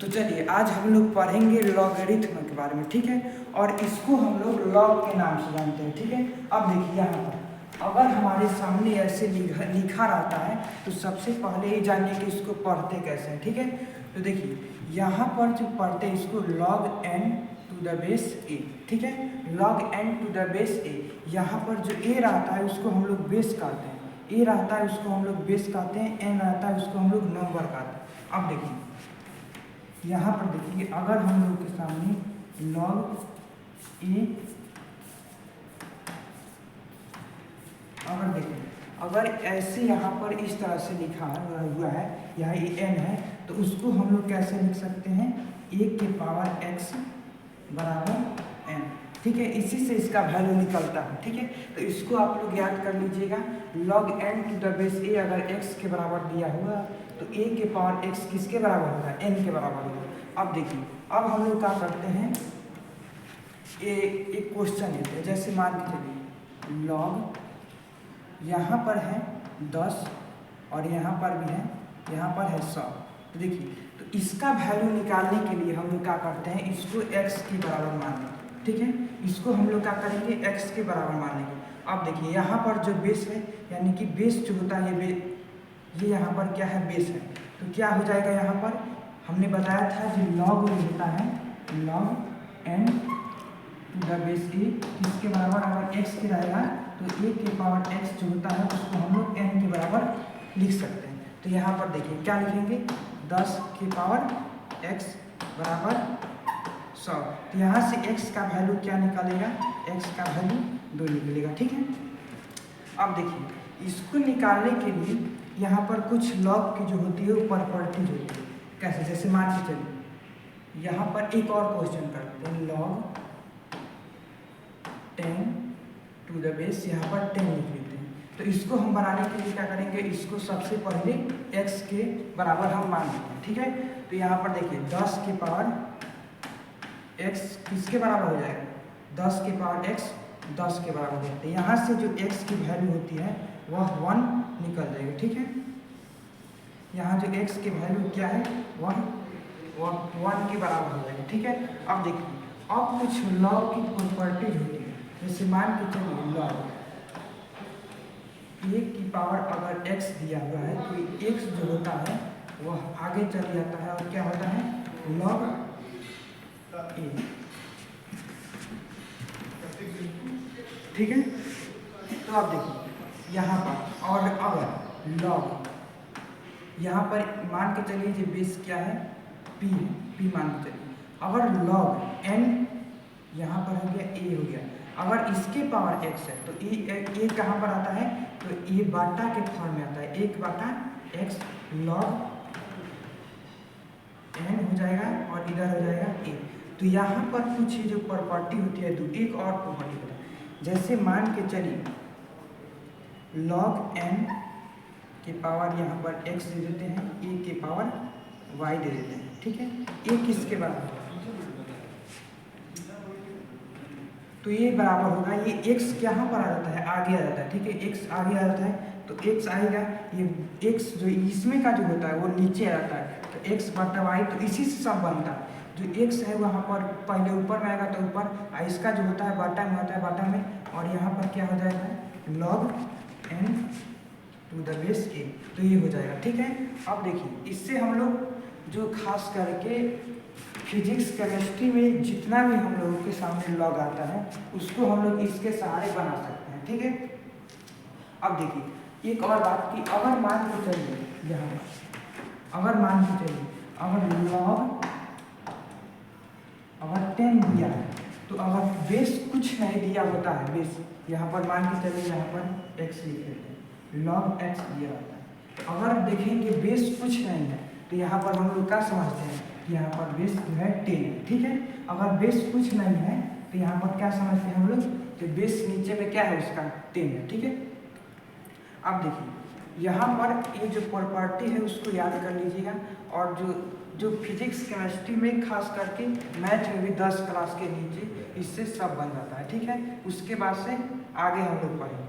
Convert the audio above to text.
तो चलिए आज हम लोग पढ़ेंगे लॉगरिथम के बारे में, ठीक है। और इसको हम लोग लॉग के नाम से जानते हैं, ठीक है। अब देखिए यहाँ पर अगर हमारे सामने ऐसे लिखा रहता है तो सबसे पहले ये जानिए कि इसको पढ़ते कैसे हैं, ठीक है। तो देखिए यहाँ पर जो पढ़ते हैं इसको log n to the base a, ठीक है। Log n to the base a. यहाँ पर जो ए रहता है उसको हम लोग बेस कहते हैं, ए रहता है उसको हम लोग बेस कहते हैं, एन रहता है उसको हम लोग नंबर कहते हैं। अब देखिए यहाँ पर देखिए अगर हम लोग के सामने लॉग ए, अगर देखिए अगर ऐसे यहाँ पर इस तरह से लिखा हुआ है, यहाँ ए एन है, तो उसको हम लोग कैसे लिख सकते हैं, ए के पावर एक्स बराबर एन, ठीक है। इसी से इसका वैल्यू निकलता है, ठीक है। तो इसको आप लोग याद कर लीजिएगा, log n to the base a अगर एक्स के बराबर दिया हुआ तो ए के पावर एक्स किसके बराबर होगा, एन के बराबर होगा। अब देखिए अब हम लोग क्या करते हैं, एक क्वेश्चन लेते हैं। जैसे मान के चलिए लॉग यहाँ पर है 10 और यहाँ पर भी है, यहाँ पर है 100। तो देखिए तो इसका वैल्यू निकालने के लिए हम लोग क्या करते हैं, इसको x के बराबर मान लेंगे, ठीक है। इसको हम लोग क्या करेंगे, x के बराबर मान लेंगे। अब देखिए यहाँ पर जो बेस है, यानी कि बेस जो होता है ये यहाँ पर क्या है, बेस है। तो क्या हो जाएगा, यहाँ पर हमने बताया था जो लॉग होता है log n to the base a, इसके बराबर अगर x के रहेगा तो ए के पावर x जो होता है उसको हम लोग n के बराबर लिख सकते हैं। तो यहाँ पर देखिए क्या लिखेंगे, 10 के पावर x बराबर 100। तो यहाँ से x का वैल्यू क्या निकालेगा, x का वैल्यू 2 निकलेगा, ठीक है। अब देखिए इसको निकालने के लिए यहाँ पर कुछ लॉग की जो होती है वो प्रॉपर्टीज होती है। कैसे, जैसे मान के चलिए यहाँ पर एक और क्वेश्चन करते हैं, लॉग 10 टू द बेस, यहाँ पर 10 लिख लेते हैं। तो इसको हम बनाने के लिए क्या करेंगे, इसको सबसे पहले x के बराबर हम मान लेते हैं, ठीक है। तो यहाँ पर देखिए 10 के पावर x किसके बराबर हो जाएगा, 10 के पावर x 10 के बराबर होता है। यहाँ से जो x की वैल्यू होती है वह 1 निकल जाएगी, ठीक है। यहाँ जो x की वैल्यू क्या है, वह 1 के बराबर हो जाएगी, ठीक है। अब देखिए अब कुछ लॉग की प्रॉपर्टीज होती है। जैसे मान के चलिए लॉग ए की पावर अगर x दिया हुआ है तो x जो होता है वह आगे चल जाता है और क्या होता है, लॉग ए, ठीक है। तो आप देखिए यहाँ पर और अगर लॉग यहाँ पर मान के चलिए जो बेस क्या है, p है, p मान के चलिए अगर लॉग n यहाँ पर हो गया, a हो गया, अगर इसके पावर x है तो ए कहाँ पर आता है, तो ये बाटा के फॉर्म में आता है, 1/x लॉग n हो जाएगा और इधर हो जाएगा a। तो यहाँ पर कुछ जो प्रॉपर्टी होती है, तो एक और प्रॉपर्टी होता है। जैसे मान के चलिए लॉग n के पावर यहाँ पर x दे देते हैं, a के पावर y दे देते हैं, ठीक है। a किसके बराबर, तो ये बराबर होगा, ये x यहाँ पर आ जाता है, आगे आ जाता है, ठीक है। x आगे आ जाता है तो x आएगा, ये x जो इसमें का जो होता है वो नीचे आ जाता है, तो x बटा y, तो इसी से सब बनता है। जो x है वहाँ पर पहले ऊपर में आएगा तो ऊपर, इसका जो होता है बाटा में होता है बाटा में, और यहाँ पर क्या हो जाएगा, log n to the base a, तो ये हो जाएगा, ठीक है। अब देखिए इससे हम लोग जो खास करके फिजिक्स केमिस्ट्री में जितना भी हम लोगों के सामने लॉग आता है उसको हम लोग इसके सहारे बना सकते हैं, ठीक है। अब देखिए एक और बात की, अगर मान के चलिए यहाँ अगर मान के चलिए अगर लॉग अगर 10 दिया है, तो अगर बेस कुछ नहीं दिया होता है, बेस यहाँ पर मान के चलिए यहाँ पर x लिख लेते हैं, लॉग x दिया होता है, तो अगर देखेंगे बेस कुछ नहीं है तो यहाँ पर हम लोग क्या समझते हैं, यहाँ पर बेस जो है 10 है, ठीक है। अगर बेस कुछ नहीं है तो यहाँ पर क्या समझते हैं हम लोग, तो बेस नीचे में क्या है उसका 10 है, ठीक है। अब देखिए यहाँ पर ये जो प्रॉपर्टी है उसको याद कर लीजिएगा, और जो फिजिक्स केमिस्ट्री में खास करके मैथ में भी 10 क्लास के नीचे इससे सब बन जाता है, ठीक है। उसके बाद से आगे हम लोग पढ़ेंगे।